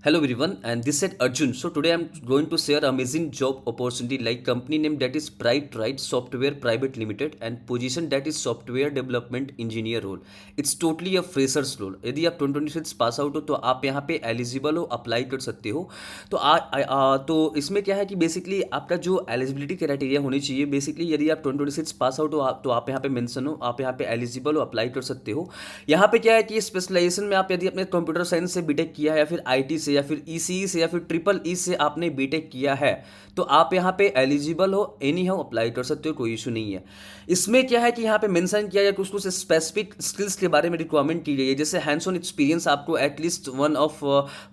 Hello everyone, and this is Arjun. So today I'm going to share amazing job opportunity like company name that is Bright Right Software Private Limited and position that is Software Development Engineer role. It's totally a freshers role. यदि आप 2026 pass out हो तो आप यहाँ पे eligible हो, apply कर सकते हो। तो इसमें क्या है कि बेसिकली आपका जो एलिजिबिलिटी क्राइटेरिया होनी चाहिए, बेसिकली यदि आप 2026 पास आउट हो तो आप यहाँ पे मेंशन हो, आप यहाँ पे एलिजिबल हो, अप्लाई कर सकते हो। यहाँ पे क्या है कि स्पेशलाइजेशन में आप यदि अपने कंप्यूटर साइंस से बीटेक किया है या फिर आईटी से या फिर ईसीई से या फिर ट्रिपल ई से आपने बीटेक किया है तो आप यहाँ पे एलिजिबल हो, एनी हाउ अप्लाई कर सकते हो, कोई इशू नहीं है। इसमें क्या है कि यहाँ पे मेंशन किया गया कुछ कुछ स्पेसिफिक स्किल्स के बारे में रिक्वायरमेंट की गई है, जैसे हैंड्स ऑन एक्सपीरियंस आपको at least one of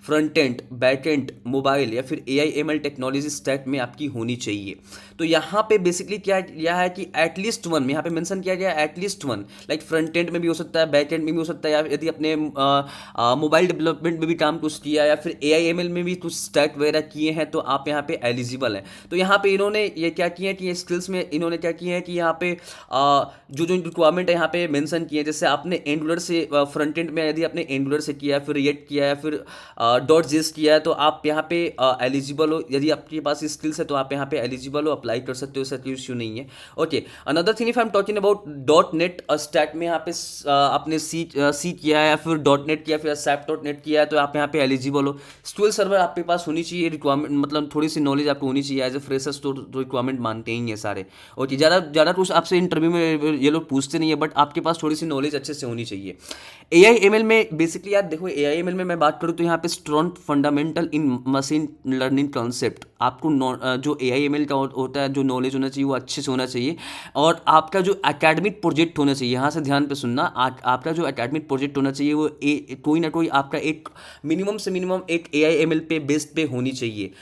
front end, back and, mobile या फिर AI/ML टेक्नोलॉजी स्टैक में आपकी होनी चाहिए। तो यहाँ पे बेसिकली क्या किया है कि एटलीस्ट वन, यहाँ पे मेंशन किया गया at least one, like front end में भी हो सकता है, बैक एंड में भी हो सकता है, या यदि अपने मोबाइल डेवलपमेंट में भी काम कुछ किया या फिर AI/ML में भी कुछ स्टैक वगैरह किए हैं तो आप यहाँ पे एलिजिबल हैं। तो यहाँ पे इन्होंने ये क्या किया है कि ये स्किल्स में इन्होंने क्या किया है कि यहाँ पे जो जो रिक्वायरमेंट है यहाँ पे मेंशन किए हैं, जैसे आपने एंगुलर से फ्रंट एंड में यदि आपने एंगुलर से किया है, फिर रिएक्ट किया है, फिर .js किया है तो आप यहाँ पे एलिजिबल हो। यदि आपके पास स्किल्स है तो आप यहाँ पे एलिजिबल हो, अप्लाई कर सकते हो, ऐसा कोई इश्यू नहीं है। Okay, another thing if I am talking about .NET stack में यहाँ पे आपने सी किया है या फिर .NET किया, फिर SAP.NET किया है तो आप यहाँ पे एलिजिबल हो। SQL सर्वर आपके पास होनी चाहिए, रिक्वायरमेंट मतलब थोड़ी सी नॉलेज आपको होनी चाहिए। एज ए फ्रेशर्स तो रिक्वायरमेंट मानते ही हैं सारे। ओके, ज़्यादा कुछ आपसे इंटरव्यू में ये लोग पूछते नहीं है, बट आपके पास थोड़ी सी नॉलेज अच्छे से होनी चाहिए। AI/ML में बेसिकली यार देखो, AI/ML में मैं बात करूँ तो यहाँ पे strong fundamental in machine learning concept, आपको जो AI/ML का होता है, जो नॉलेज होना चाहिए वो अच्छे से होना चाहिए। और आपका जो एकेडमिक प्रोजेक्ट होना चाहिए, यहाँ से ध्यान पे सुनना, आपका जो एकेडमिक प्रोजेक्ट होना चाहिए वो कोई ना कोई आपका एक मिनिमम से मिनिमम एक AI/ML पे बेस्ड पे होनी चाहिए।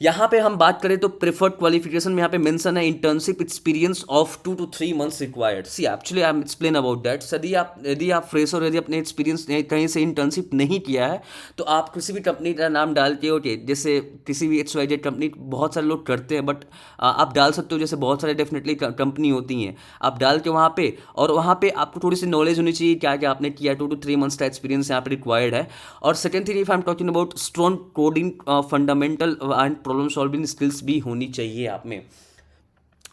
यहाँ पे हम बात करें तो प्रेफर्ड क्वालिफिकेशन में यहाँ पे मेंशन है internship experience of 2 to 3 months required. See actually I am explain about that. यदि आप फ्रेशर, यदि अपने एक्सपीरियंस कहीं से इंटर्नशिप नहीं किया है तो आप किसी भी कंपनी का नाम डाल के, ओके, जैसे किसी भी XYZ कंपनी, बहुत सारे लोग करते हैं, बट आप डाल सकते हो, जैसे बहुत सारे डेफिनेटली कंपनी होती हैं, आप डाल के वहाँ पे, और वहाँ पे आपको थोड़ी सी नॉलेज होनी चाहिए क्या क्या आपने किया। 2 to 3 months का एक्सपीरियंस यहाँ पे रिक्वायर्ड है। और second thing if I am talking about strong coding fundamental and problem solving skills भी होनी चाहिए आप में।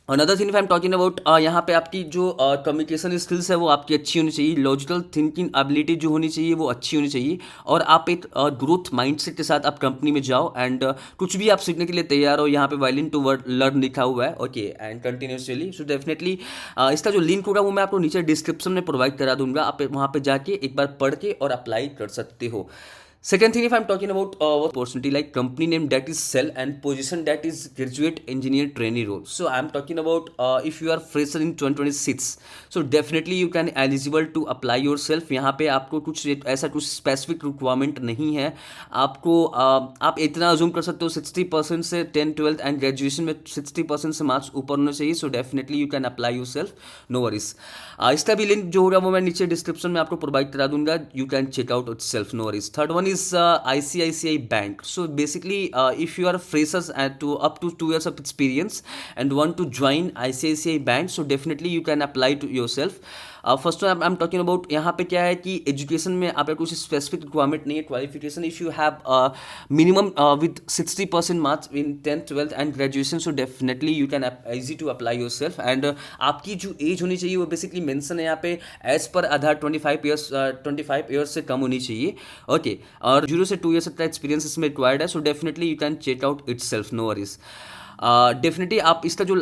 Another thing I am talking about, यहाँ पे आपकी जो कम्युनिकेशन स्किल्स है वो आपकी अच्छी होनी चाहिए, लॉजिकल थिंकिंग एबिलिटी जो होनी चाहिए वो अच्छी होनी चाहिए, और आप एक ग्रोथ माइंडसेट के साथ आप कंपनी में जाओ एंड कुछ भी आप सीखने के लिए तैयार हो। यहाँ पे वाइलिंग टू वर्ड लर्न लिखा हुआ है, okay, and continuously. So definitely इसका जो लिंक होगा वो मैं आपको नीचे डिस्क्रिप्शन में प्रोवाइड करा दूंगा, आप वहाँ पे जाके एक बार पढ़ के और अप्लाई कर सकते हो। Second thing, if I'm talking about opportunity like company name that is Cell and position that is graduate engineer trainee role. So I'm talking about if you are fresher in 2026, so definitely you can eligible to apply yourself. यहाँ पे आपको कुछ ऐसा कुछ specific requirement नहीं है। आपको आप इतना अज्यूम कर सकते हो 60% से 10th-12th एंड ग्रेजुएशन में 60% से मार्क्स ऊपर होने चाहिए। So definitely you can apply yourself, no worries. इसका भी लिंक जो होगा वो मैं नीचे डिस्क्रिप्शन में आपको प्रोवाइड करा दूंगा, you can check out itself, no worries. Third one is ICICI Bank. So basically, if you are freshers and to up to 2 years of experience and want to join ICICI Bank, so definitely you can apply to yourself. First one I am talking about, यहाँ पे क्या है कि education में आपका कुछ specific requirement नहीं है। Qualification if you have minimum with 60% marks in 10th-12th and graduation, so definitely you can easy to apply yourself. And आपकी जो एज होनी चाहिए वो बेसिकली मेंशन है यहाँ पे एज पर आधार 25 ईयर्स से कम होनी चाहिए, ओके, और 0 से 2 ईयर्स तक एक्सपीरियंस इसमें रिक्वायर्ड है। So definitely you can check out itself, no worries. Definitely आप इसका जो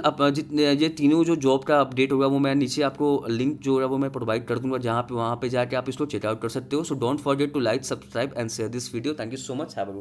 ये तीनों जो जॉब का अपडेट होगा वो मैं नीचे आपको लिंक जो है वो मैं प्रोवाइड कर दूंगा, जहाँ पे वहाँ पे जाके आप इसको चेकआउट कर सकते हो। So don't forget to like, subscribe and share this video. Thank you so much, have a good.